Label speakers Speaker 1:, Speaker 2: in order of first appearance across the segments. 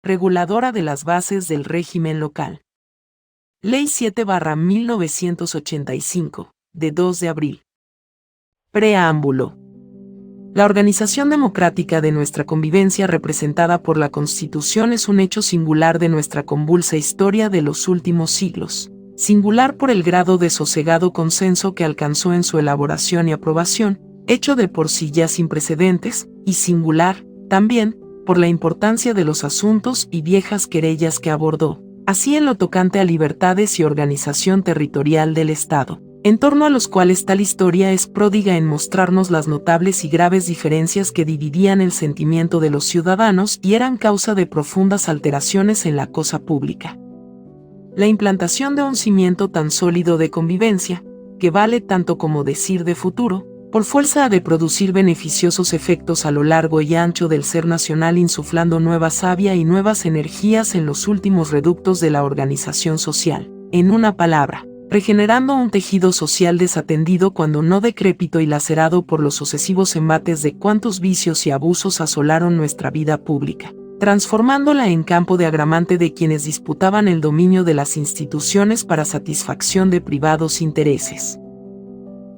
Speaker 1: reguladora de las bases del régimen local. Ley 7/1985, de 2 de abril. Preámbulo. La organización democrática de nuestra convivencia representada por la Constitución es un hecho singular de nuestra convulsa historia de los últimos siglos. Singular por el grado de sosegado consenso que alcanzó en su elaboración y aprobación, hecho de por sí ya sin precedentes, y singular, también, por la importancia de los asuntos y viejas querellas que abordó, así en lo tocante a libertades y organización territorial del Estado, en torno a los cuales tal historia es pródiga en mostrarnos las notables y graves diferencias que dividían el sentimiento de los ciudadanos y eran causa de profundas alteraciones en la cosa pública. La implantación de un cimiento tan sólido de convivencia, que vale tanto como decir de futuro, por fuerza ha de producir beneficiosos efectos a lo largo y ancho del ser nacional, insuflando nueva savia y nuevas energías en los últimos reductos de la organización social, en una palabra, regenerando un tejido social desatendido cuando no decrépito y lacerado por los sucesivos embates de cuantos vicios y abusos asolaron nuestra vida pública, transformándola en campo de agramante de quienes disputaban el dominio de las instituciones para satisfacción de privados intereses.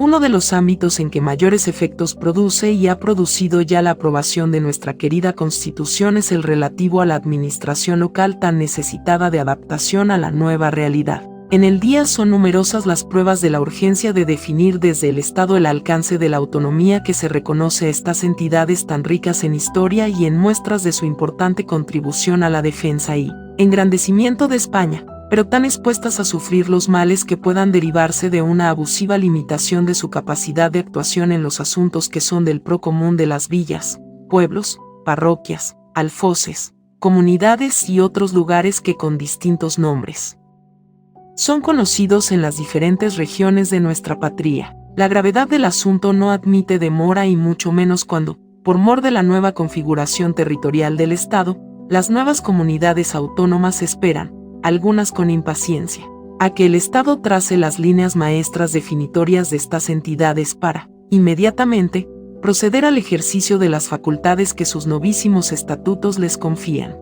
Speaker 1: Uno de los ámbitos en que mayores efectos produce y ha producido ya la aprobación de nuestra querida Constitución es el relativo a la administración local, tan necesitada de adaptación a la nueva realidad. En el día son numerosas las pruebas de la urgencia de definir desde el Estado el alcance de la autonomía que se reconoce a estas entidades tan ricas en historia y en muestras de su importante contribución a la defensa y engrandecimiento de España, pero tan expuestas a sufrir los males que puedan derivarse de una abusiva limitación de su capacidad de actuación en los asuntos que son del pro común de las villas, pueblos, parroquias, alfoces, comunidades y otros lugares que con distintos nombres son conocidos en las diferentes regiones de nuestra patria. La gravedad del asunto no admite demora y mucho menos cuando, por mor de la nueva configuración territorial del Estado, las nuevas comunidades autónomas esperan, algunas con impaciencia, a que el Estado trace las líneas maestras definitorias de estas entidades para, inmediatamente, proceder al ejercicio de las facultades que sus novísimos estatutos les confían.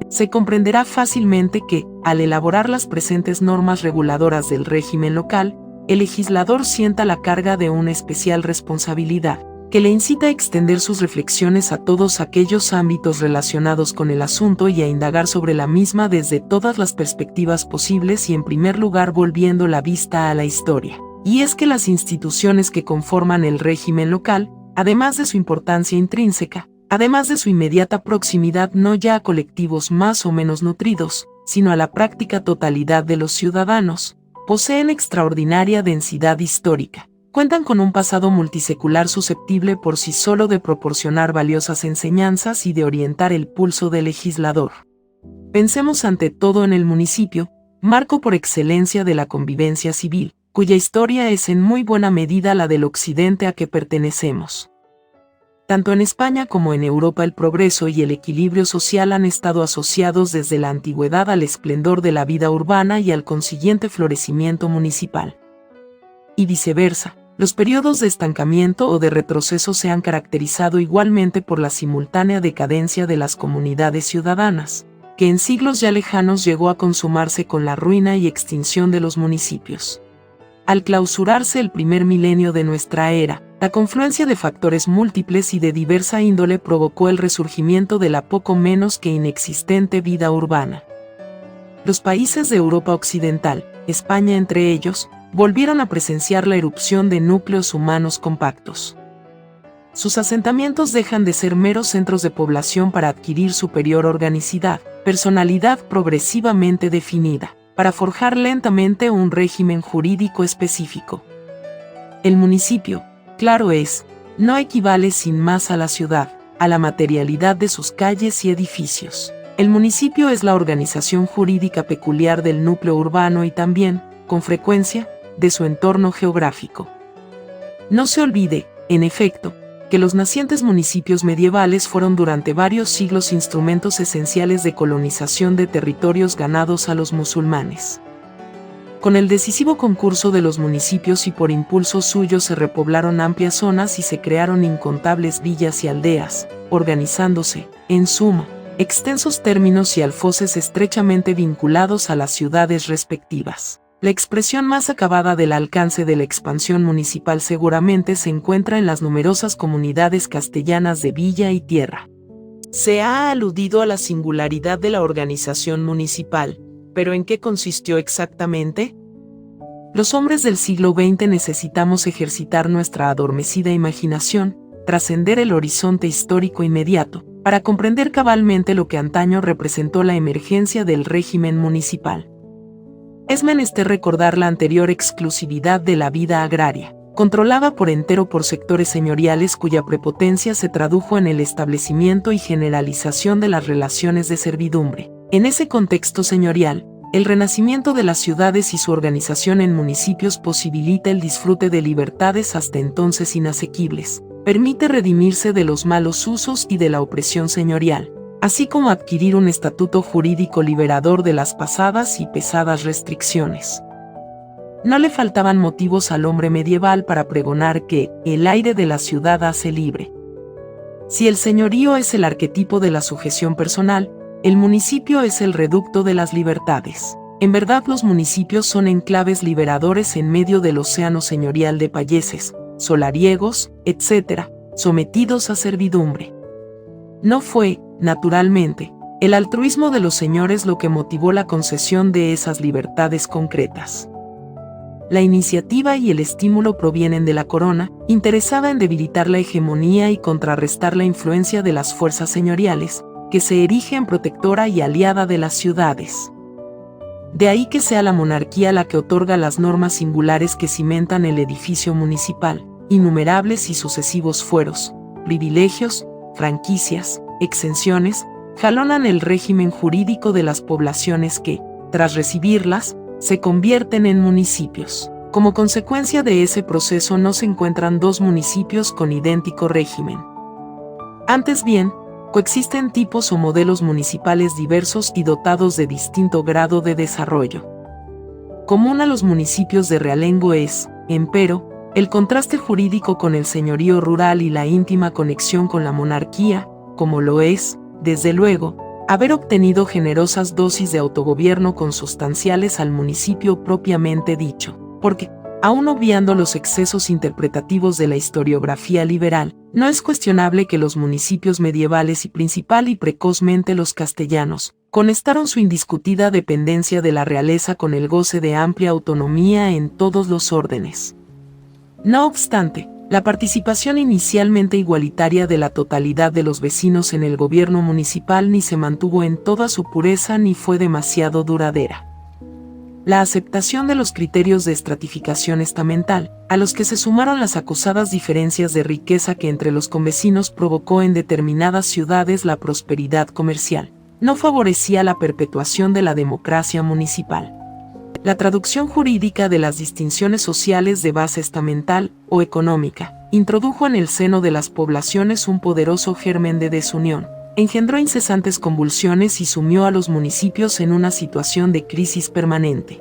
Speaker 1: Se comprenderá fácilmente que, al elaborar las presentes normas reguladoras del régimen local, el legislador sienta la carga de una especial responsabilidad, que le incita a extender sus reflexiones a todos aquellos ámbitos relacionados con el asunto y a indagar sobre la misma desde todas las perspectivas posibles y en primer lugar volviendo la vista a la historia. Y es que las instituciones que conforman el régimen local, además de su importancia intrínseca, además de su inmediata proximidad no ya a colectivos más o menos nutridos, sino a la práctica totalidad de los ciudadanos, poseen extraordinaria densidad histórica. Cuentan con un pasado multisecular susceptible por sí solo de proporcionar valiosas enseñanzas y de orientar el pulso del legislador. Pensemos ante todo en el municipio, marco por excelencia de la convivencia civil, cuya historia es en muy buena medida la del occidente a que pertenecemos. Tanto en España como en Europa el progreso y el equilibrio social han estado asociados desde la antigüedad al esplendor de la vida urbana y al consiguiente florecimiento municipal. Y viceversa. Los periodos de estancamiento o de retroceso se han caracterizado igualmente por la simultánea decadencia de las comunidades ciudadanas, que en siglos ya lejanos llegó a consumarse con la ruina y extinción de los municipios. Al clausurarse el primer milenio de nuestra era, la confluencia de factores múltiples y de diversa índole provocó el resurgimiento de la poco menos que inexistente vida urbana. Los países de Europa Occidental, España entre ellos, volvieron a presenciar la erupción de núcleos humanos compactos. Sus asentamientos dejan de ser meros centros de población para adquirir superior organicidad, personalidad progresivamente definida, para forjar lentamente un régimen jurídico específico. El municipio, claro es, no equivale sin más a la ciudad, a la materialidad de sus calles y edificios. El municipio es la organización jurídica peculiar del núcleo urbano y también, con frecuencia, de su entorno geográfico. No se olvide, en efecto, que los nacientes municipios medievales fueron durante varios siglos instrumentos esenciales de colonización de territorios ganados a los musulmanes. Con el decisivo concurso de los municipios y por impulso suyo se repoblaron amplias zonas y se crearon incontables villas y aldeas, organizándose, en suma, extensos términos y alfoces estrechamente vinculados a las ciudades respectivas. La expresión más acabada del alcance de la expansión municipal seguramente se encuentra en las numerosas comunidades castellanas de villa y tierra. Se ha aludido a la singularidad de la organización municipal, pero ¿en qué consistió exactamente? Los hombres del siglo XX necesitamos ejercitar nuestra adormecida imaginación, trascender el horizonte histórico inmediato, para comprender cabalmente lo que antaño representó la emergencia del régimen municipal. Es menester recordar la anterior exclusividad de la vida agraria, controlada por entero por sectores señoriales cuya prepotencia se tradujo en el establecimiento y generalización de las relaciones de servidumbre. En ese contexto señorial, el renacimiento de las ciudades y su organización en municipios posibilita el disfrute de libertades hasta entonces inasequibles, permite redimirse de los malos usos y de la opresión señorial, así como adquirir un estatuto jurídico liberador de las pasadas y pesadas restricciones. No le faltaban motivos al hombre medieval para pregonar que el aire de la ciudad hace libre. Si el señorío es el arquetipo de la sujeción personal, el municipio es el reducto de las libertades. En verdad, los municipios son enclaves liberadores en medio del océano señorial de payeses, solariegos, etc., sometidos a servidumbre. No fue, naturalmente, el altruismo de los señores lo que motivó la concesión de esas libertades concretas. La iniciativa y el estímulo provienen de la corona, interesada en debilitar la hegemonía y contrarrestar la influencia de las fuerzas señoriales, que se erige en protectora y aliada de las ciudades. De ahí que sea la monarquía la que otorga las normas singulares que cimentan el edificio municipal, innumerables y sucesivos fueros, privilegios, franquicias, exenciones, jalonan el régimen jurídico de las poblaciones que, tras recibirlas, se convierten en municipios. Como consecuencia de ese proceso no se encuentran dos municipios con idéntico régimen. Antes bien, coexisten tipos o modelos municipales diversos y dotados de distinto grado de desarrollo. Común a los municipios de realengo es, empero, el contraste jurídico con el señorío rural y la íntima conexión con la monarquía, como lo es, desde luego, haber obtenido generosas dosis de autogobierno consustanciales al municipio propiamente dicho, porque, aun obviando los excesos interpretativos de la historiografía liberal, no es cuestionable que los municipios medievales y principal y precozmente los castellanos, conestaron su indiscutida dependencia de la realeza con el goce de amplia autonomía en todos los órdenes. No obstante, la participación inicialmente igualitaria de la totalidad de los vecinos en el gobierno municipal ni se mantuvo en toda su pureza ni fue demasiado duradera. La aceptación de los criterios de estratificación estamental, a los que se sumaron las acusadas diferencias de riqueza que entre los convecinos provocó en determinadas ciudades la prosperidad comercial, no favorecía la perpetuación de la democracia municipal. La traducción jurídica de las distinciones sociales de base estamental o económica introdujo en el seno de las poblaciones un poderoso germen de desunión, engendró incesantes convulsiones y sumió a los municipios en una situación de crisis permanente.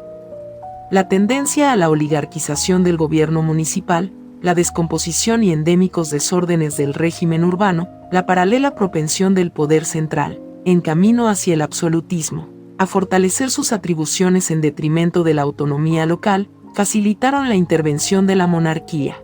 Speaker 1: La tendencia a la oligarquización del gobierno municipal, la descomposición y endémicos desórdenes del régimen urbano, la paralela propensión del poder central, en camino hacia el absolutismo, a fortalecer sus atribuciones en detrimento de la autonomía local, facilitaron la intervención de la monarquía.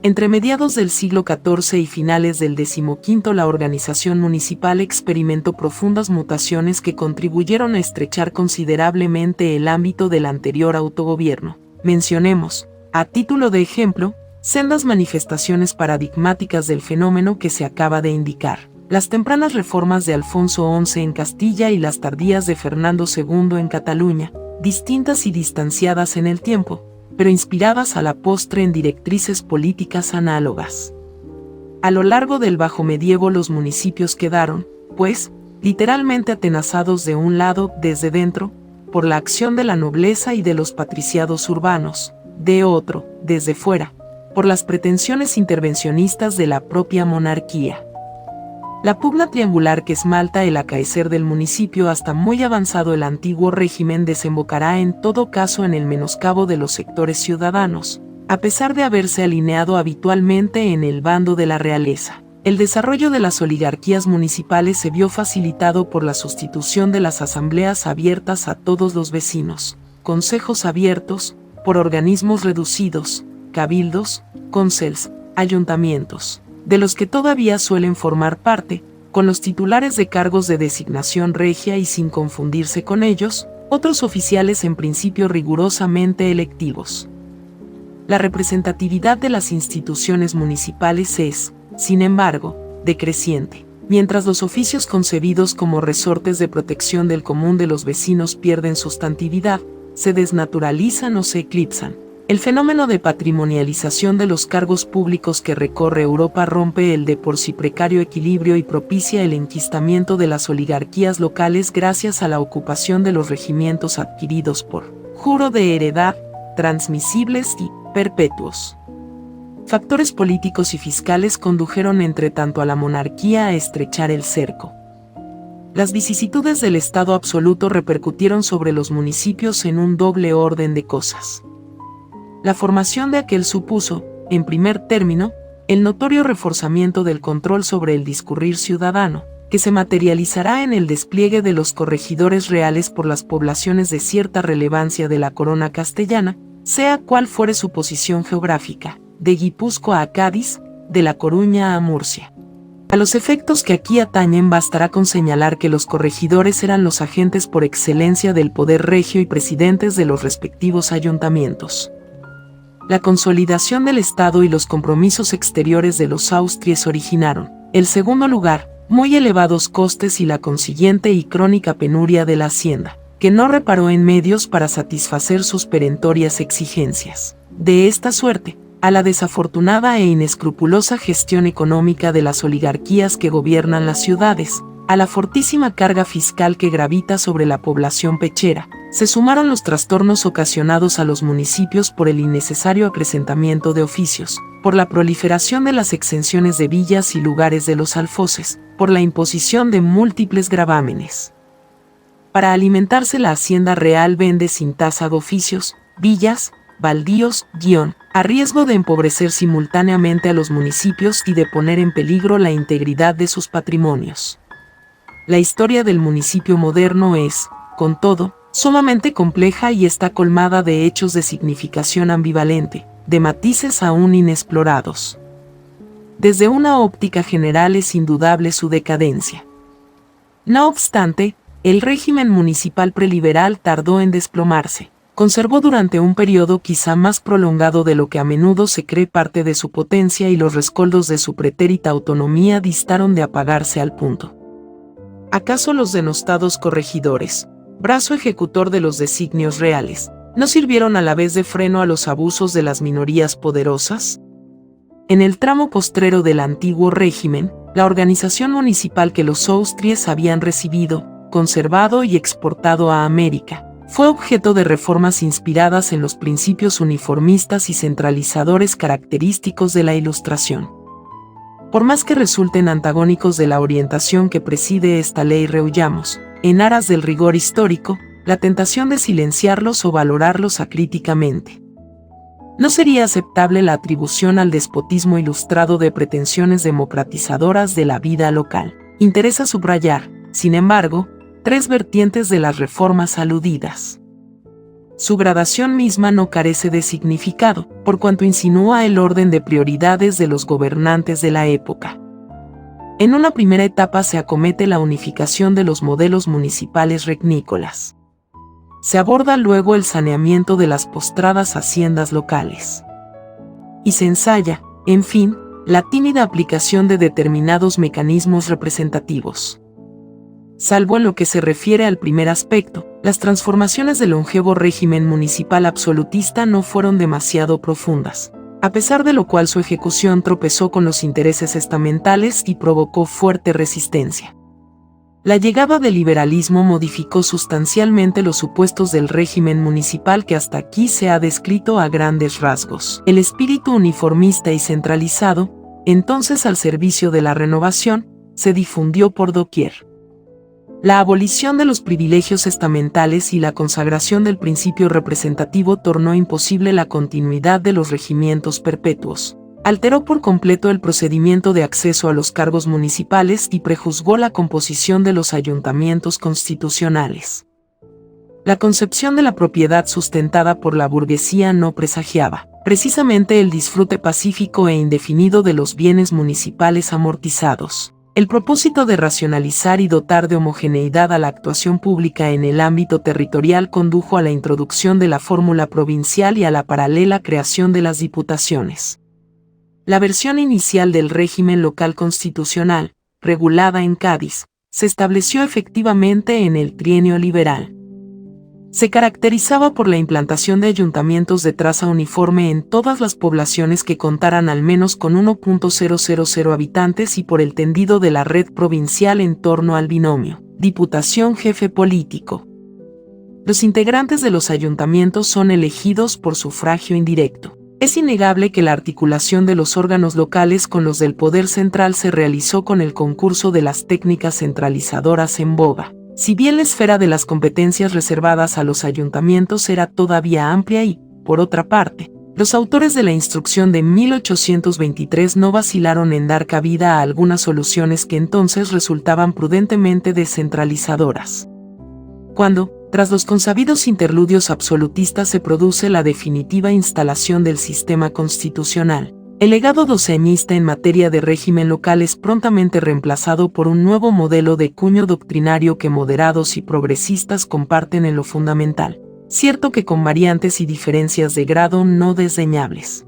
Speaker 1: Entre mediados del siglo XIV y finales del XV la organización municipal experimentó profundas mutaciones que contribuyeron a estrechar considerablemente el ámbito del anterior autogobierno. Mencionemos, a título de ejemplo, sendas manifestaciones paradigmáticas del fenómeno que se acaba de indicar: las tempranas reformas de Alfonso XI en Castilla y las tardías de Fernando II en Cataluña, distintas y distanciadas en el tiempo, pero inspiradas a la postre en directrices políticas análogas. A lo largo del Bajo Medievo los municipios quedaron, pues, literalmente atenazados de un lado, desde dentro, por la acción de la nobleza y de los patriciados urbanos, de otro, desde fuera, por las pretensiones intervencionistas de la propia monarquía. La pugna triangular que esmalta el acaecer del municipio hasta muy avanzado el antiguo régimen desembocará en todo caso en el menoscabo de los sectores ciudadanos, a pesar de haberse alineado habitualmente en el bando de la realeza. el desarrollo de las oligarquías municipales se vio facilitado por la sustitución de las asambleas abiertas a todos los vecinos, consejos abiertos, por organismos reducidos, cabildos, concels, ayuntamientos, de los que todavía suelen formar parte, con los titulares de cargos de designación regia y sin confundirse con ellos, otros oficiales en principio rigurosamente electivos. La representatividad de las instituciones municipales es, sin embargo, decreciente, mientras los oficios concebidos como resortes de protección del común de los vecinos pierden sustantividad, se desnaturalizan o se eclipsan. El fenómeno de patrimonialización de los cargos públicos que recorre Europa rompe el de por sí precario equilibrio y propicia el enquistamiento de las oligarquías locales gracias a la ocupación de los regimientos adquiridos por juro de heredad, transmisibles y perpetuos. Factores políticos y fiscales condujeron entre tanto a la monarquía a estrechar el cerco. Las vicisitudes del Estado absoluto repercutieron sobre los municipios en un doble orden de cosas. La formación de aquel supuso, en primer término, el notorio reforzamiento del control sobre el discurrir ciudadano, que se materializará en el despliegue de los corregidores reales por las poblaciones de cierta relevancia de la corona castellana, sea cual fuere su posición geográfica, de Guipúzcoa a Cádiz, de La Coruña a Murcia. A los efectos que aquí atañen bastará con señalar que los corregidores eran los agentes por excelencia del poder regio y presidentes de los respectivos ayuntamientos. La consolidación del Estado y los compromisos exteriores de los Austries originaron, en segundo lugar, muy elevados costes y la consiguiente y crónica penuria de la hacienda, que no reparó en medios para satisfacer sus perentorias exigencias. De esta suerte, a la desafortunada e inescrupulosa gestión económica de las oligarquías que gobiernan las ciudades, a la fortísima carga fiscal que gravita sobre la población pechera, se sumaron los trastornos ocasionados a los municipios por el innecesario acrecentamiento de oficios, por la proliferación de las exenciones de villas y lugares de los alfoces, por la imposición de múltiples gravámenes. Para alimentarse la hacienda real vende sin tasa de oficios, villas, baldíos, a riesgo de empobrecer simultáneamente a los municipios y de poner en peligro la integridad de sus patrimonios. La historia del municipio moderno es, con todo, sumamente compleja y está colmada de hechos de significación ambivalente, de matices aún inexplorados. Desde una óptica general es indudable su decadencia. No obstante, el régimen municipal preliberal tardó en desplomarse. Conservó durante un periodo quizá más prolongado de lo que a menudo se cree parte de su potencia y los rescoldos de su pretérita autonomía distaron de apagarse al punto. ¿Acaso los denostados corregidores, brazo ejecutor de los designios reales, no sirvieron a la vez de freno a los abusos de las minorías poderosas? En el tramo postrero del antiguo régimen, la organización municipal que los Austries habían recibido, conservado y exportado a América, fue objeto de reformas inspiradas en los principios uniformistas y centralizadores característicos de la Ilustración. Por más que resulten antagónicos de la orientación que preside esta ley, rehuyamos, en aras del rigor histórico, la tentación de silenciarlos o valorarlos acríticamente. No sería aceptable la atribución al despotismo ilustrado de pretensiones democratizadoras de la vida local. Interesa subrayar, sin embargo, tres vertientes de las reformas aludidas. Su gradación misma no carece de significado, por cuanto insinúa el orden de prioridades de los gobernantes de la época. En una primera etapa se acomete la unificación de los modelos municipales regnícolas. Se aborda luego el saneamiento de las postradas haciendas locales. Y se ensaya, en fin, la tímida aplicación de determinados mecanismos representativos. Salvo en lo que se refiere al primer aspecto, las transformaciones del longevo régimen municipal absolutista no fueron demasiado profundas, a pesar de lo cual su ejecución tropezó con los intereses estamentales y provocó fuerte resistencia. La llegada del liberalismo modificó sustancialmente los supuestos del régimen municipal que hasta aquí se ha descrito a grandes rasgos. El espíritu uniformista y centralizado, entonces al servicio de la renovación, se difundió por doquier. La abolición de los privilegios estamentales y la consagración del principio representativo tornó imposible la continuidad de los regimientos perpetuos, Alteró por completo el procedimiento de acceso a los cargos municipales y prejuzgó la composición de los ayuntamientos constitucionales. La concepción de la propiedad sustentada por la burguesía no presagiaba, precisamente, el disfrute pacífico e indefinido de los bienes municipales amortizados. El propósito de racionalizar y dotar de homogeneidad a la actuación pública en el ámbito territorial condujo a la introducción de la fórmula provincial y a la paralela creación de las diputaciones. La versión inicial del régimen local constitucional, regulada en Cádiz, se estableció efectivamente en el trienio liberal. Se caracterizaba por la implantación de ayuntamientos de traza uniforme en todas las poblaciones que contaran al menos con 1.000 habitantes y por el tendido de la red provincial en torno al binomio Diputación-jefe político. Los integrantes de los ayuntamientos son elegidos por sufragio indirecto. Es innegable que la articulación de los órganos locales con los del poder central se realizó con el concurso de las técnicas centralizadoras en boga. Si bien la esfera de las competencias reservadas a los ayuntamientos era todavía amplia y, por otra parte, los autores de la Instrucción de 1823 no vacilaron en dar cabida a algunas soluciones que entonces resultaban prudentemente descentralizadoras. Cuando, tras los consabidos interludios absolutistas, se produce la definitiva instalación del sistema constitucional, el legado doceñista en materia de régimen local es prontamente reemplazado por un nuevo modelo de cuño doctrinario que moderados y progresistas comparten en lo fundamental, cierto que con variantes y diferencias de grado no desdeñables.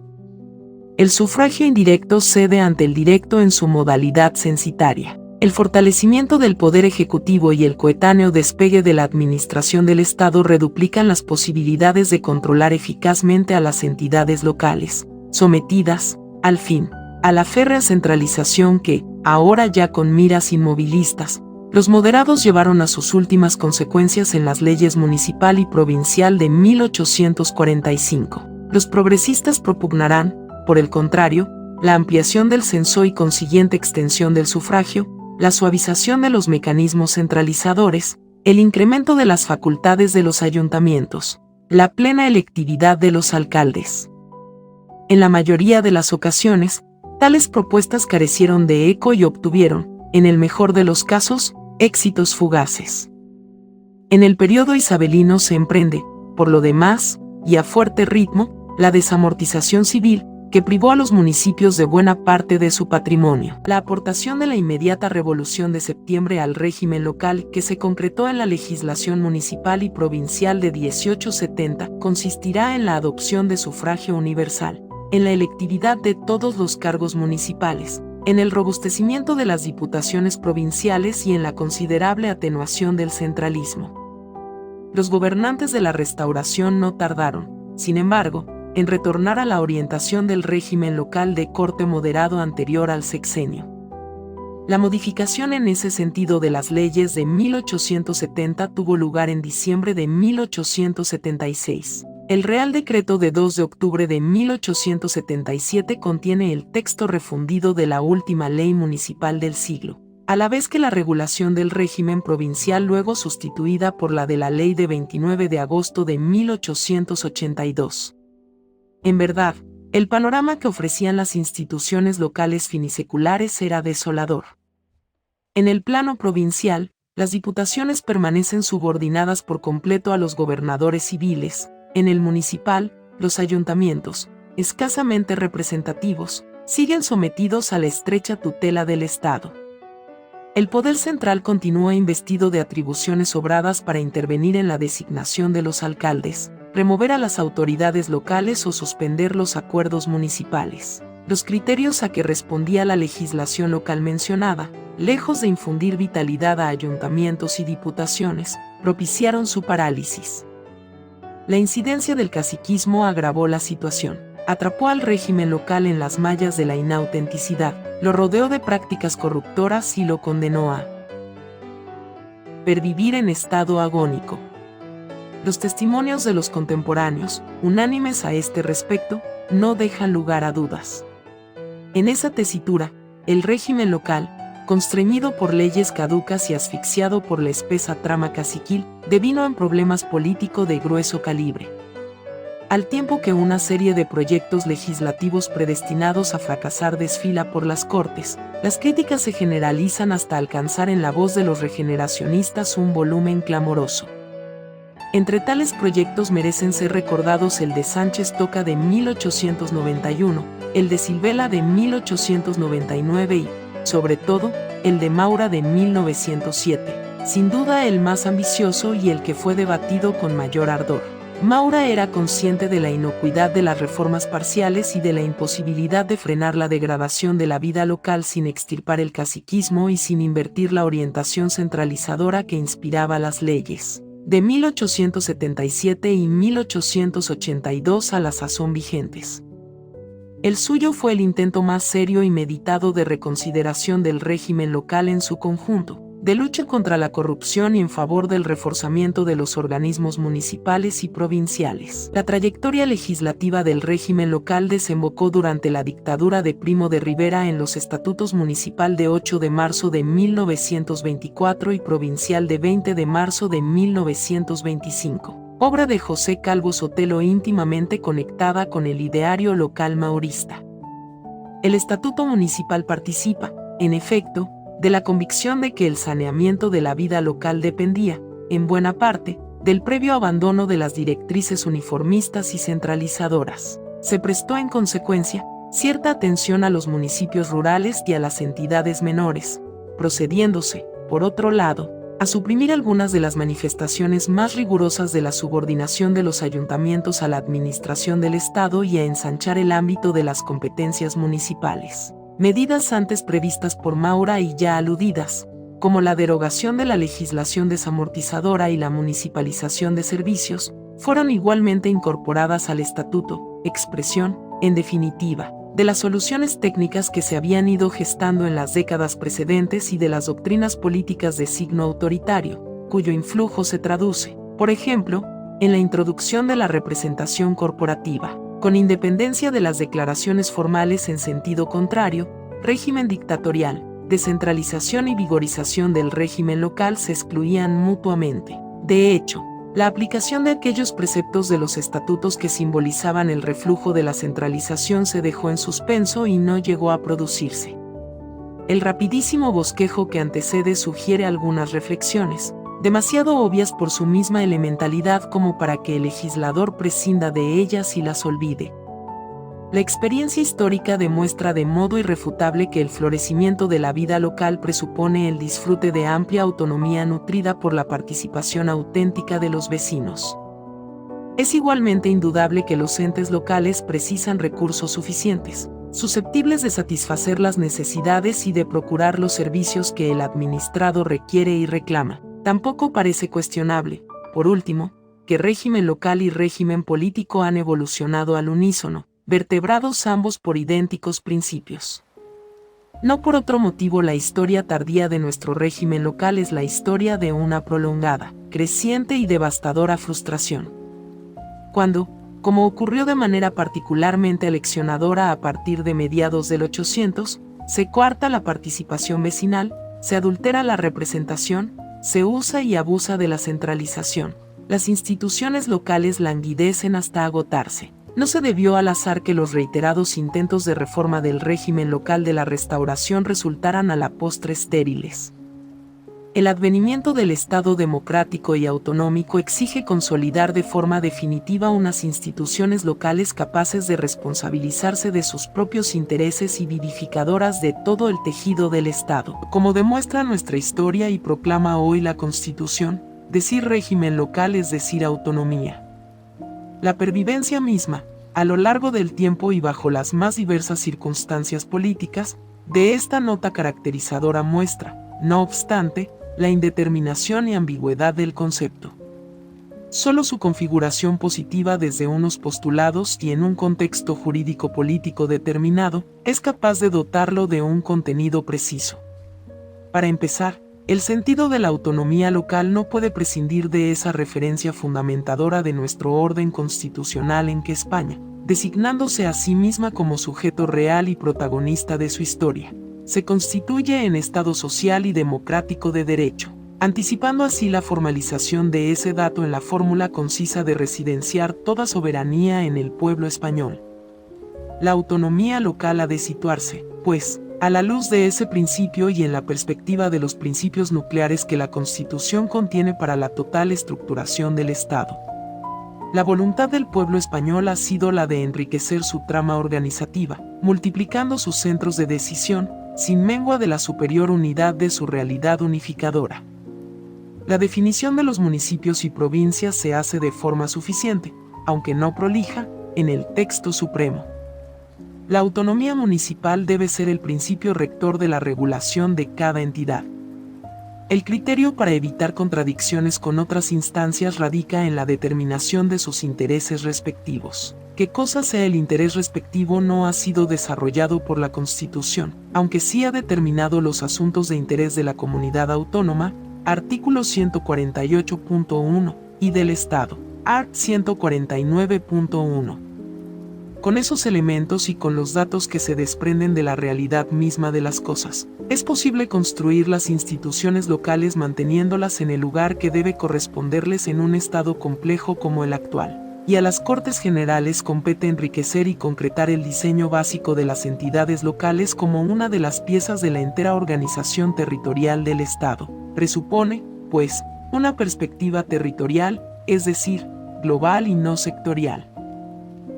Speaker 1: El sufragio indirecto cede ante el directo en su modalidad censitaria. El fortalecimiento del poder ejecutivo y el coetáneo despegue de la administración del Estado reduplican las posibilidades de controlar eficazmente a las entidades locales, sometidas, al fin, a la férrea centralización que, ahora ya con miras inmovilistas, los moderados llevaron a sus últimas consecuencias en las leyes municipal y provincial de 1845. Los progresistas propugnarán, por el contrario, la ampliación del censo y consiguiente extensión del sufragio, la suavización de los mecanismos centralizadores, el incremento de las facultades de los ayuntamientos, la plena electividad de los alcaldes. En la mayoría de las ocasiones, tales propuestas carecieron de eco y obtuvieron, en el mejor de los casos, éxitos fugaces. En el periodo isabelino se emprende, por lo demás, y a fuerte ritmo, la desamortización civil, que privó a los municipios de buena parte de su patrimonio. La aportación de la inmediata Revolución de Septiembre al régimen local, que se concretó en la legislación municipal y provincial de 1870, consistirá en la adopción de sufragio universal, en la electividad de todos los cargos municipales, en el robustecimiento de las diputaciones provinciales y en la considerable atenuación del centralismo. Los gobernantes de la Restauración no tardaron, sin embargo, en retornar a la orientación del régimen local de corte moderado anterior al sexenio. La modificación en ese sentido de las leyes de 1870 tuvo lugar en diciembre de 1876. El Real Decreto de 2 de octubre de 1877 contiene el texto refundido de la última ley municipal del siglo, a la vez que la regulación del régimen provincial luego sustituida por la de la ley de 29 de agosto de 1882. En verdad, el panorama que ofrecían las instituciones locales finiseculares era desolador. En el plano provincial, las diputaciones permanecen subordinadas por completo a los gobernadores civiles. En el municipal, los ayuntamientos, escasamente representativos, siguen sometidos a la estrecha tutela del Estado. El poder central continúa investido de atribuciones sobradas para intervenir en la designación de los alcaldes, remover a las autoridades locales o suspender los acuerdos municipales. Los criterios a que respondía la legislación local mencionada, lejos de infundir vitalidad a ayuntamientos y diputaciones, propiciaron su parálisis. La incidencia del caciquismo agravó la situación, atrapó al régimen local en las mallas de la inautenticidad, lo rodeó de prácticas corruptoras y lo condenó a pervivir en estado agónico. Los testimonios de los contemporáneos, unánimes a este respecto, no dejan lugar a dudas. En esa tesitura, el régimen local, constreñido por leyes caducas y asfixiado por la espesa trama caciquil, devino en problemas políticos de grueso calibre. Al tiempo que una serie de proyectos legislativos predestinados a fracasar desfila por las Cortes, las críticas se generalizan hasta alcanzar en la voz de los regeneracionistas un volumen clamoroso. Entre tales proyectos merecen ser recordados el de Sánchez Toca de 1891, el de Silvela de 1899 y, sobre todo, el de Maura de 1907, sin duda el más ambicioso y el que fue debatido con mayor ardor. Maura era consciente de la inocuidad de las reformas parciales y de la imposibilidad de frenar la degradación de la vida local sin extirpar el caciquismo y sin invertir la orientación centralizadora que inspiraba las leyes de 1877 y 1882 a la sazón vigentes. El suyo fue el intento más serio y meditado de reconsideración del régimen local en su conjunto, de lucha contra la corrupción y en favor del reforzamiento de los organismos municipales y provinciales. La trayectoria legislativa del régimen local desembocó durante la dictadura de Primo de Rivera en los Estatutos Municipal de 8 de marzo de 1924 y Provincial de 20 de marzo de 1925, obra de José Calvo Sotelo íntimamente conectada con el ideario local maurista. El Estatuto Municipal participa, en efecto, de la convicción de que el saneamiento de la vida local dependía, en buena parte, del previo abandono de las directrices uniformistas y centralizadoras. Se prestó en consecuencia cierta atención a los municipios rurales y a las entidades menores, procediéndose, por otro lado, a suprimir algunas de las manifestaciones más rigurosas de la subordinación de los ayuntamientos a la administración del Estado y a ensanchar el ámbito de las competencias municipales. Medidas antes previstas por Maura y ya aludidas, como la derogación de la legislación desamortizadora y la municipalización de servicios, fueron igualmente incorporadas al estatuto, expresión, en definitiva, de las soluciones técnicas que se habían ido gestando en las décadas precedentes y de las doctrinas políticas de signo autoritario, cuyo influjo se traduce, por ejemplo, en la introducción de la representación corporativa. Con independencia de las declaraciones formales en sentido contrario, régimen dictatorial, descentralización y vigorización del régimen local se excluían mutuamente. De hecho, la aplicación de aquellos preceptos de los estatutos que simbolizaban el reflujo de la centralización se dejó en suspenso y no llegó a producirse. El rapidísimo bosquejo que antecede sugiere algunas reflexiones, demasiado obvias por su misma elementalidad como para que el legislador prescinda de ellas y las olvide. La experiencia histórica demuestra de modo irrefutable que el florecimiento de la vida local presupone el disfrute de amplia autonomía nutrida por la participación auténtica de los vecinos. Es igualmente indudable que los entes locales precisan recursos suficientes, susceptibles de satisfacer las necesidades y de procurar los servicios que el administrado requiere y reclama. Tampoco parece cuestionable, por último, que régimen local y régimen político han evolucionado al unísono, vertebrados ambos por idénticos principios. No por otro motivo la historia tardía de nuestro régimen local es la historia de una prolongada, creciente y devastadora frustración. Cuando, como ocurrió de manera particularmente aleccionadora a partir de mediados del 800, se coarta la participación vecinal, se adultera la representación, se usa y abusa de la centralización. Las instituciones locales languidecen hasta agotarse. No se debió al azar que los reiterados intentos de reforma del régimen local de la Restauración resultaran a la postre estériles. El advenimiento del Estado democrático y autonómico exige consolidar de forma definitiva unas instituciones locales capaces de responsabilizarse de sus propios intereses y vivificadoras de todo el tejido del Estado. Como demuestra nuestra historia y proclama hoy la Constitución, decir régimen local es decir autonomía. La pervivencia misma, a lo largo del tiempo y bajo las más diversas circunstancias políticas, de esta nota caracterizadora muestra, no obstante, la indeterminación y ambigüedad del concepto. Solo su configuración positiva desde unos postulados y en un contexto jurídico-político determinado es capaz de dotarlo de un contenido preciso. Para empezar, el sentido de la autonomía local no puede prescindir de esa referencia fundamentadora de nuestro orden constitucional en que España, designándose a sí misma como sujeto real y protagonista de su historia, se constituye en Estado social y democrático de derecho. anticipando así la formalización de ese dato en la fórmula concisa de residenciar toda soberanía en el pueblo español. La autonomía local ha de situarse, pues, a la luz de ese principio y en la perspectiva de los principios nucleares que la Constitución contiene para la total estructuración del Estado. La voluntad del pueblo español ha sido la de enriquecer su trama organizativa, multiplicando sus centros de decisión, sin mengua de la superior unidad de su realidad unificadora. La definición de los municipios y provincias se hace de forma suficiente, aunque no prolija, en el texto supremo. La autonomía municipal debe ser el principio rector de la regulación de cada entidad. El criterio para evitar contradicciones con otras instancias radica en la determinación de sus intereses respectivos. Qué cosa sea el interés respectivo no ha sido desarrollado por la Constitución, aunque sí ha determinado los asuntos de interés de la comunidad autónoma, artículo 148.1, y del Estado, art. 149.1. Con esos elementos y con los datos que se desprenden de la realidad misma de las cosas, es posible construir las instituciones locales manteniéndolas en el lugar que debe corresponderles en un estado complejo como el actual, y a las Cortes Generales compete enriquecer y concretar el diseño básico de las entidades locales como una de las piezas de la entera organización territorial del Estado. Presupone, pues, una perspectiva territorial, es decir, global y no sectorial.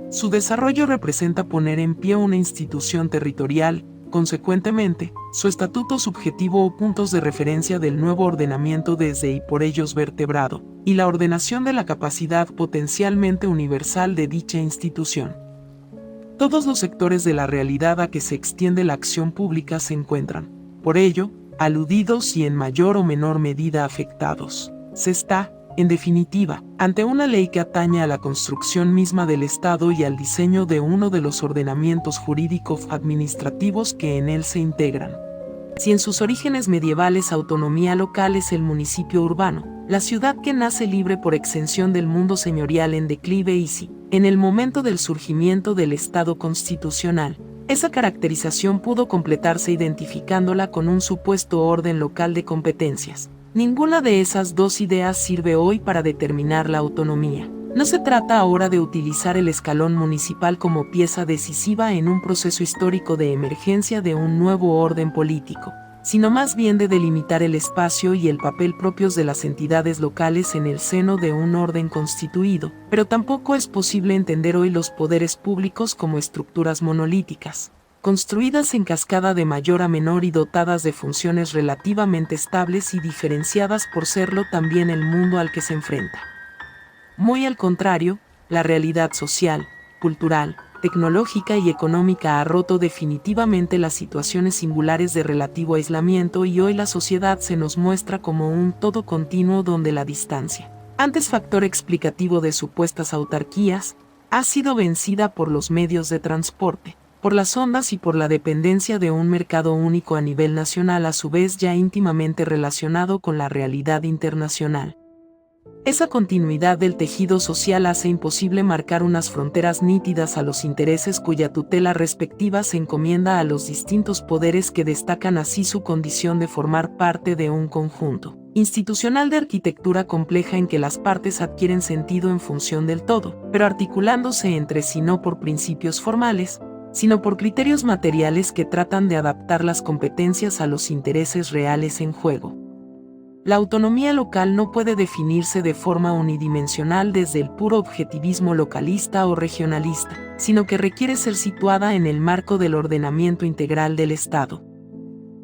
Speaker 1: Su desarrollo representa poner en pie una institución territorial, consecuentemente, su estatuto subjetivo o puntos de referencia del nuevo ordenamiento desde y por ellos vertebrado, y la ordenación de la capacidad potencialmente universal de dicha institución. Todos los sectores de la realidad a que se extiende la acción pública se encuentran, por ello, aludidos y en mayor o menor medida afectados. Se está, en definitiva, ante una ley que atañe a la construcción misma del Estado y al diseño de uno de los ordenamientos jurídicos administrativos que en él se integran. Si en sus orígenes medievales autonomía local es el municipio urbano, la ciudad que nace libre por exención del mundo señorial en declive y si, en el momento del surgimiento del Estado constitucional, esa caracterización pudo completarse identificándola con un supuesto orden local de competencias. Ninguna de esas dos ideas sirve hoy para determinar la autonomía. No se trata ahora de utilizar el escalón municipal como pieza decisiva en un proceso histórico de emergencia de un nuevo orden político, sino más bien de delimitar el espacio y el papel propios de las entidades locales en el seno de un orden constituido, pero tampoco es posible entender hoy los poderes públicos como estructuras monolíticas, construidas en cascada de mayor a menor y dotadas de funciones relativamente estables y diferenciadas por serlo también el mundo al que se enfrenta. Muy al contrario, la realidad social, cultural, tecnológica y económica ha roto definitivamente las situaciones singulares de relativo aislamiento y hoy la sociedad se nos muestra como un todo continuo donde la distancia, antes factor explicativo de supuestas autarquías, ha sido vencida por los medios de transporte, por las ondas y por la dependencia de un mercado único a nivel nacional a su vez ya íntimamente relacionado con la realidad internacional. Esa continuidad del tejido social hace imposible marcar unas fronteras nítidas a los intereses cuya tutela respectiva se encomienda a los distintos poderes que destacan así su condición de formar parte de un conjunto institucional de arquitectura compleja en que las partes adquieren sentido en función del todo, pero articulándose entre sí no por principios formales, sino por criterios materiales que tratan de adaptar las competencias a los intereses reales en juego. La autonomía local no puede definirse de forma unidimensional desde el puro objetivismo localista o regionalista, sino que requiere ser situada en el marco del ordenamiento integral del Estado.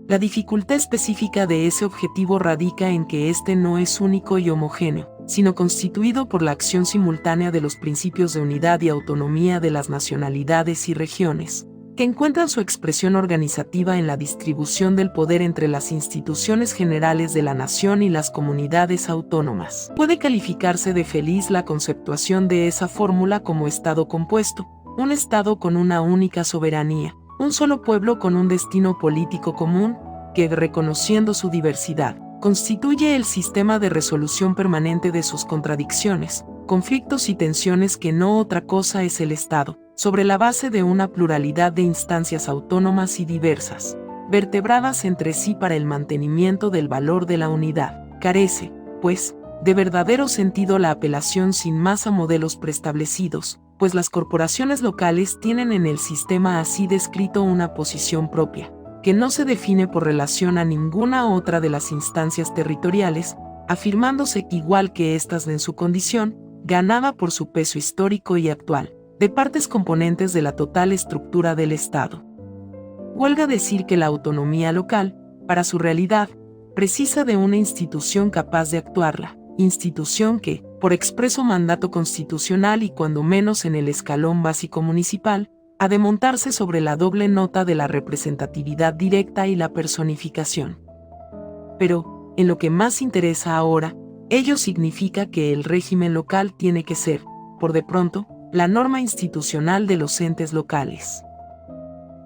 Speaker 1: La dificultad específica de ese objetivo radica en que éste no es único y homogéneo, sino constituido por la acción simultánea de los principios de unidad y autonomía de las nacionalidades y regiones, que encuentran su expresión organizativa en la distribución del poder entre las instituciones generales de la nación y las comunidades autónomas. Puede calificarse de feliz la conceptuación de esa fórmula como Estado compuesto, un Estado con una única soberanía, un solo pueblo con un destino político común, que, reconociendo su diversidad, constituye el sistema de resolución permanente de sus contradicciones, conflictos y tensiones que no otra cosa es el Estado, sobre la base de una pluralidad de instancias autónomas y diversas, vertebradas entre sí para el mantenimiento del valor de la unidad. Carece, pues, de verdadero sentido la apelación sin más a modelos preestablecidos, pues las corporaciones locales tienen en el sistema así descrito una posición propia, que no se define por relación a ninguna otra de las instancias territoriales, afirmándose igual que éstas en su condición, ganada por su peso histórico y actual, de partes componentes de la total estructura del Estado. Huelga decir que la autonomía local, para su realidad, precisa de una institución capaz de actuarla, institución que, por expreso mandato constitucional y cuando menos en el escalón básico municipal, ha de montarse sobre la doble nota de la representatividad directa y la personificación. Pero, en lo que más interesa ahora, ello significa que el régimen local tiene que ser, por de pronto, la norma institucional de los entes locales.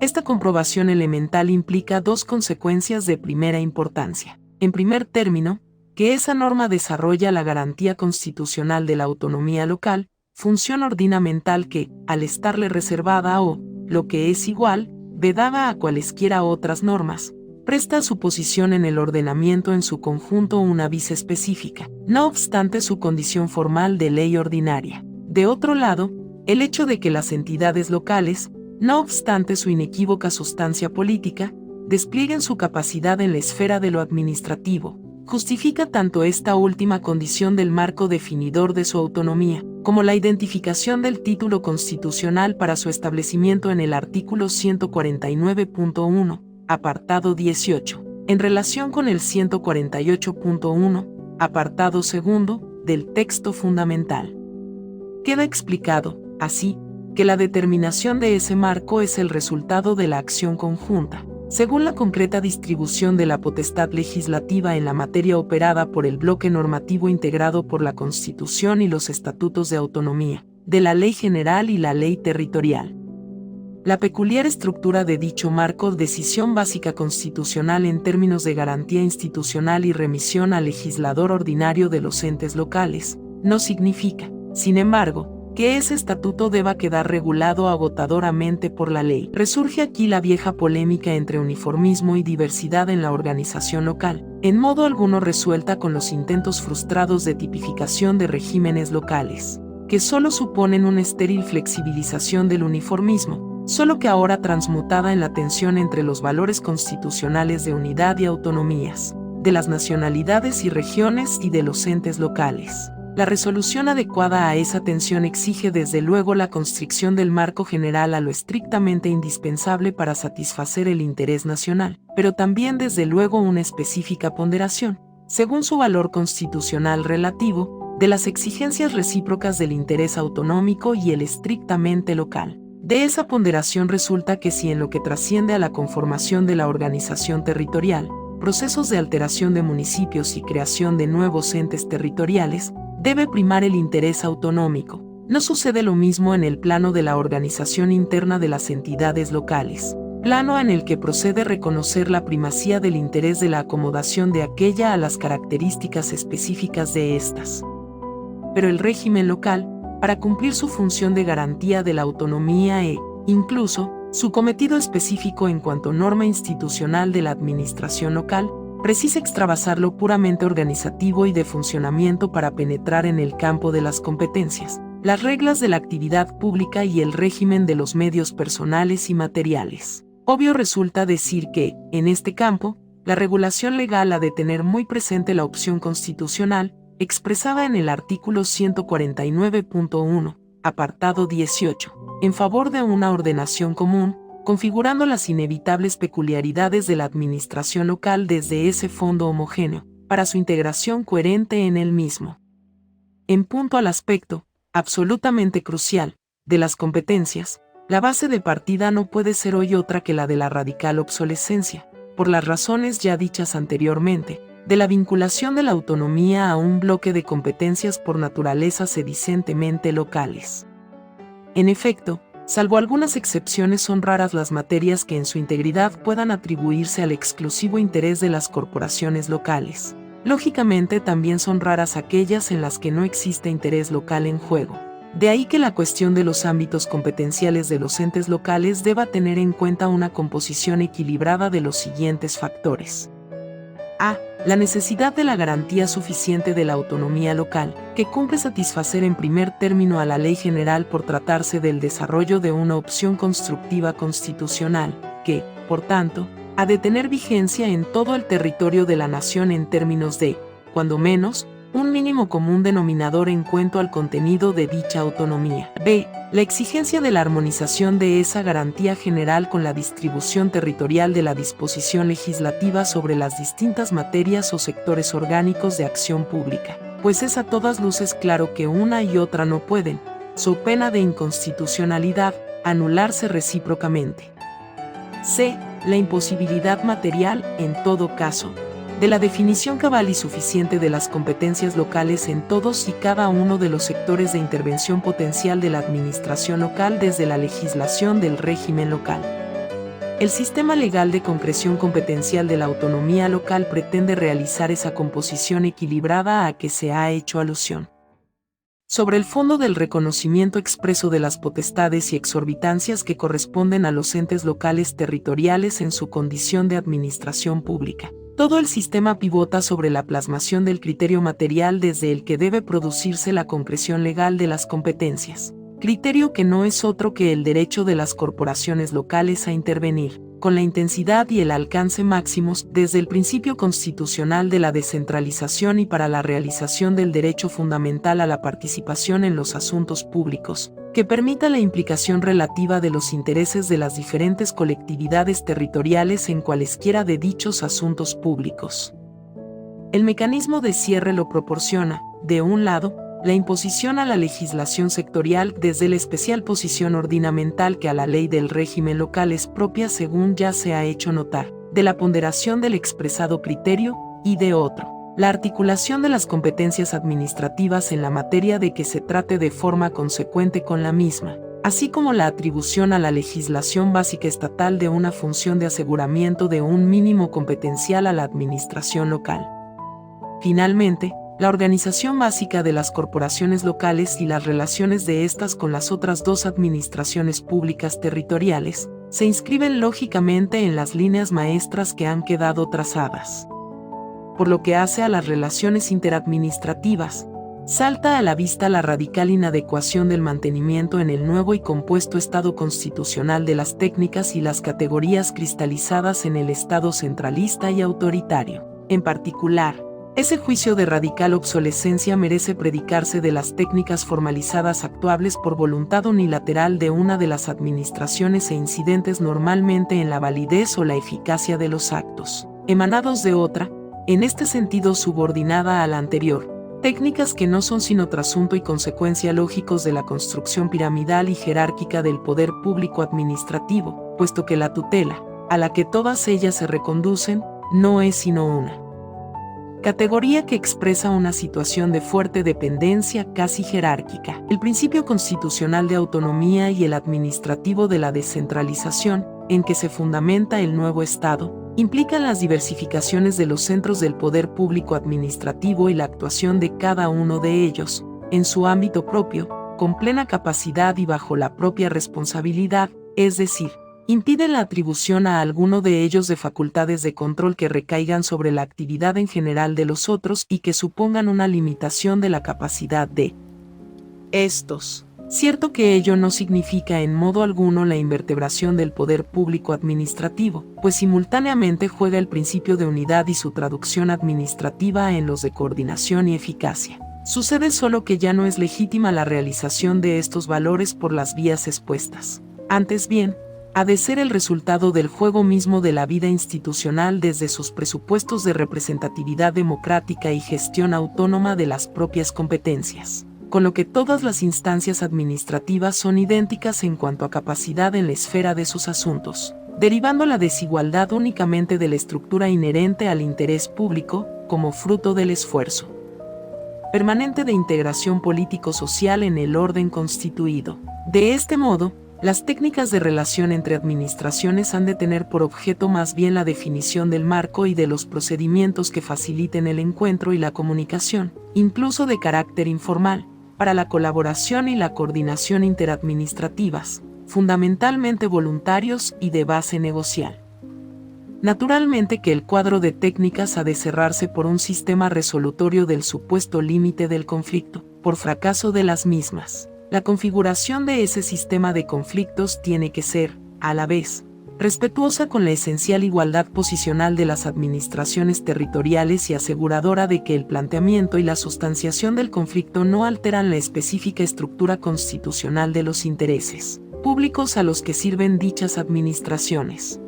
Speaker 1: Esta comprobación elemental implica dos consecuencias de primera importancia. En primer término, que esa norma desarrolla la garantía constitucional de la autonomía local, función ordinamental que, al estarle reservada o, lo que es igual, vedada a cualesquiera otras normas, presta a su posición en el ordenamiento en su conjunto una vis específica, no obstante su condición formal de ley ordinaria. De otro lado, el hecho de que las entidades locales, no obstante su inequívoca sustancia política, desplieguen su capacidad en la esfera de lo administrativo, justifica tanto esta última condición del marco definidor de su autonomía, como la identificación del título constitucional para su establecimiento en el artículo 149.1, apartado 18, en relación con el 148.1, apartado segundo, del texto fundamental. Queda explicado, así, que la determinación de ese marco es el resultado de la acción conjunta, según la concreta distribución de la potestad legislativa en la materia operada por el bloque normativo integrado por la Constitución y los estatutos de autonomía, de la Ley General y la Ley Territorial. La peculiar estructura de dicho marco, decisión básica constitucional en términos de garantía institucional y remisión al legislador ordinario de los entes locales, no significa, sin embargo, que ese estatuto deba quedar regulado agotadoramente por la ley. Resurge aquí la vieja polémica entre uniformismo y diversidad en la organización local, en modo alguno resuelta con los intentos frustrados de tipificación de regímenes locales, que solo suponen una estéril flexibilización del uniformismo, solo que ahora transmutada en la tensión entre los valores constitucionales de unidad y autonomías, de las nacionalidades y regiones y de los entes locales. La resolución adecuada a esa tensión exige desde luego la constricción del marco general a lo estrictamente indispensable para satisfacer el interés nacional, pero también desde luego una específica ponderación, según su valor constitucional relativo, de las exigencias recíprocas del interés autonómico y el estrictamente local. De esa ponderación resulta que si en lo que trasciende a la conformación de la organización territorial, procesos de alteración de municipios y creación de nuevos entes territoriales, debe primar el interés autonómico. No sucede lo mismo en el plano de la organización interna de las entidades locales, plano en el que procede reconocer la primacía del interés de la acomodación de aquella a las características específicas de éstas. Pero el régimen local, para cumplir su función de garantía de la autonomía incluso, su cometido específico en cuanto norma institucional de la administración local, precisa extravasar lo puramente organizativo y de funcionamiento para penetrar en el campo de las competencias, las reglas de la actividad pública y el régimen de los medios personales y materiales. Obvio resulta decir que, en este campo, la regulación legal ha de tener muy presente la opción constitucional, expresada en el artículo 149.1, apartado 18, en favor de una ordenación común, configurando las inevitables peculiaridades de la administración local desde ese fondo homogéneo, para su integración coherente en él mismo. En punto al aspecto, absolutamente crucial, de las competencias, la base de partida no puede ser hoy otra que la de la radical obsolescencia, por las razones ya dichas anteriormente, de la vinculación de la autonomía a un bloque de competencias por naturaleza sedicentemente locales. En efecto, salvo algunas excepciones, son raras las materias que en su integridad puedan atribuirse al exclusivo interés de las corporaciones locales. Lógicamente también son raras aquellas en las que no existe interés local en juego. De ahí que la cuestión de los ámbitos competenciales de los entes locales deba tener en cuenta una composición equilibrada de los siguientes factores. A. La necesidad de la garantía suficiente de la autonomía local, que cumple satisfacer en primer término a la ley general por tratarse del desarrollo de una opción constructiva constitucional, que, por tanto, ha de tener vigencia en todo el territorio de la nación en términos de, cuando menos, un mínimo común denominador en cuanto al contenido de dicha autonomía. B. La exigencia de la armonización de esa garantía general con la distribución territorial de la disposición legislativa sobre las distintas materias o sectores orgánicos de acción pública, pues es a todas luces claro que una y otra no pueden, so pena de inconstitucionalidad, anularse recíprocamente. C. La imposibilidad material, en todo caso, de la definición cabal y suficiente de las competencias locales en todos y cada uno de los sectores de intervención potencial de la administración local desde la legislación del régimen local. El sistema legal de concreción competencial de la autonomía local pretende realizar esa composición equilibrada a que se ha hecho alusión. Sobre el fondo del reconocimiento expreso de las potestades y exorbitancias que corresponden a los entes locales territoriales en su condición de administración pública. Todo el sistema pivota sobre la plasmación del criterio material desde el que debe producirse la concreción legal de las competencias, criterio que no es otro que el derecho de las corporaciones locales a intervenir, con la intensidad y el alcance máximos, desde el principio constitucional de la descentralización y para la realización del derecho fundamental a la participación en los asuntos públicos, que permita la implicación relativa de los intereses de las diferentes colectividades territoriales en cualesquiera de dichos asuntos públicos. El mecanismo de cierre lo proporciona, de un lado, la imposición a la legislación sectorial desde la especial posición ordinamental que a la ley del régimen local es propia según ya se ha hecho notar, de la ponderación del expresado criterio, y de otro, la articulación de las competencias administrativas en la materia de que se trate de forma consecuente con la misma, así como la atribución a la legislación básica estatal de una función de aseguramiento de un mínimo competencial a la administración local. Finalmente, la organización básica de las corporaciones locales y las relaciones de estas con las otras dos administraciones públicas territoriales, se inscriben lógicamente en las líneas maestras que han quedado trazadas. Por lo que hace a las relaciones interadministrativas, salta a la vista la radical inadecuación del mantenimiento en el nuevo y compuesto Estado constitucional de las técnicas y las categorías cristalizadas en el Estado centralista y autoritario. En particular, ese juicio de radical obsolescencia merece predicarse de las técnicas formalizadas actuables por voluntad unilateral de una de las administraciones e incidentes normalmente en la validez o la eficacia de los actos, emanados de otra, en este sentido subordinada a la anterior, técnicas que no son sino trasunto y consecuencia lógicos de la construcción piramidal y jerárquica del poder público administrativo, puesto que la tutela, a la que todas ellas se reconducen, no es sino una categoría que expresa una situación de fuerte dependencia casi jerárquica. El principio constitucional de autonomía y el administrativo de la descentralización, en que se fundamenta el nuevo Estado, implican las diversificaciones de los centros del poder público administrativo y la actuación de cada uno de ellos, en su ámbito propio, con plena capacidad y bajo la propia responsabilidad, es decir, impide la atribución a alguno de ellos de facultades de control que recaigan sobre la actividad en general de los otros y que supongan una limitación de la capacidad de estos. Cierto que ello no significa en modo alguno la invertebración del poder público administrativo, pues simultáneamente juega el principio de unidad y su traducción administrativa en los de coordinación y eficacia. Sucede solo que ya no es legítima la realización de estos valores por las vías expuestas. Antes bien, ha de ser el resultado del juego mismo de la vida institucional desde sus presupuestos de representatividad democrática y gestión autónoma de las propias competencias, con lo que todas las instancias administrativas son idénticas en cuanto a capacidad en la esfera de sus asuntos, derivando la desigualdad únicamente de la estructura inherente al interés público, como fruto del esfuerzo permanente de integración político-social en el orden constituido. De este modo, las técnicas de relación entre administraciones han de tener por objeto más bien la definición del marco y de los procedimientos que faciliten el encuentro y la comunicación, incluso de carácter informal, para la colaboración y la coordinación interadministrativas, fundamentalmente voluntarios y de base negocial. Naturalmente que el cuadro de técnicas ha de cerrarse por un sistema resolutorio del supuesto límite del conflicto, por fracaso de las mismas. La configuración de ese sistema de conflictos tiene que ser, a la vez, respetuosa con la esencial igualdad posicional de las administraciones territoriales y aseguradora de que el planteamiento y la sustanciación del conflicto no alteran la específica estructura constitucional de los intereses públicos a los que sirven dichas administraciones.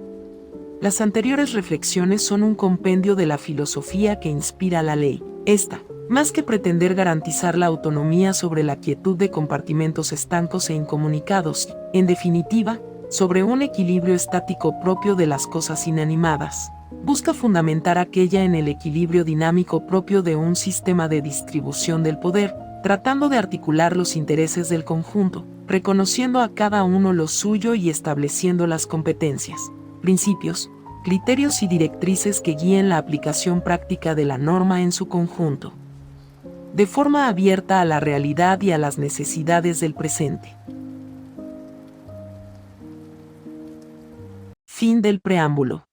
Speaker 1: Las anteriores reflexiones son un compendio de la filosofía que inspira la ley. Esta, más que pretender garantizar la autonomía sobre la quietud de compartimentos estancos e incomunicados, en definitiva, sobre un equilibrio estático propio de las cosas inanimadas, busca fundamentar aquella en el equilibrio dinámico propio de un sistema de distribución del poder, tratando de articular los intereses del conjunto, reconociendo a cada uno lo suyo y estableciendo las competencias, principios, criterios y directrices que guíen la aplicación práctica de la norma en su conjunto, de forma abierta a la realidad y a las necesidades del presente. Fin del preámbulo.